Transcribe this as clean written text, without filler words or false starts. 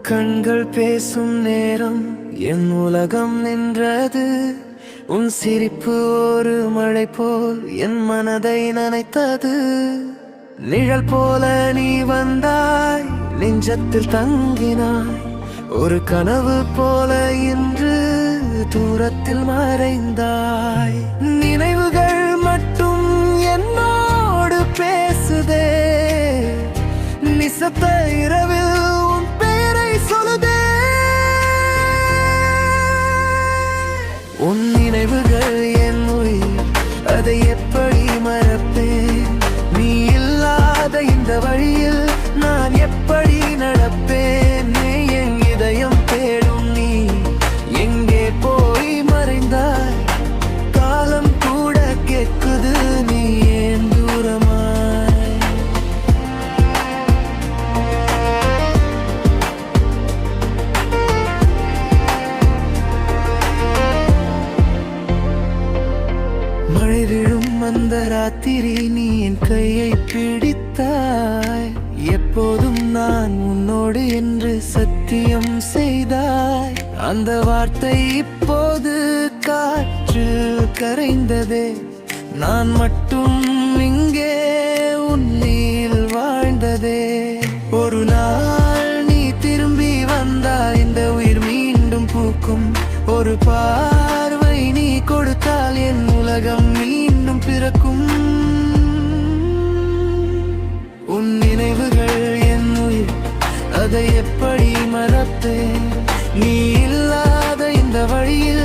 கண்கள் பேசும் நேரம் என் உலகம் நின்றது. உன் சிரிப்பு ஒரு மழை போல் என் மனதை நனைத்தது. நிழல் போல நீ வந்தாய், நெஞ்சத்தில் தங்கினாய். ஒரு கனவு போல இன்று தூரத்தில் மறைந்தாய். நினைவுகள் மட்டும் என்னோடு பேசுதே, நிசப்த இரவில் உன் பேரை சொல்லுதே. உன் நினைவுகள் என் உயிர், அதை எப்படி மறப்பேன்? நீ இல்லாத இந்த வழியில் நான் எப்படி நடப்பேன்? என் இதயம் தேடும் நீ எங்கே போய் மறைந்தாய்? காலம் கூட கேட்குது நீ ஏன் தூரமாய்? மழை விழும் அந்த ராத்திரி நீ என் கையை பிடித்தாய். எப்போதும் நான் உன்னோடு என்று சத்தியம் செய்தாய். அந்த வார்த்தை இப்போது காற்றில் கரைந்ததே. நான் மட்டும் இங்கே உன்னில் வாழ்ந்ததே. ஒரு நாள் நீ திரும்பி வந்தாய், இந்த உயிர் மீண்டும் பூக்கும். ஒரு பார்வை நீ கொடுத்தால் என் உலகம் மீண்டும் பிறக்கும். உன் நினைவுகள் என் உயிர், அதை எப்படி மறப்பேன்? நீ இல்லாத இந்த வழியில்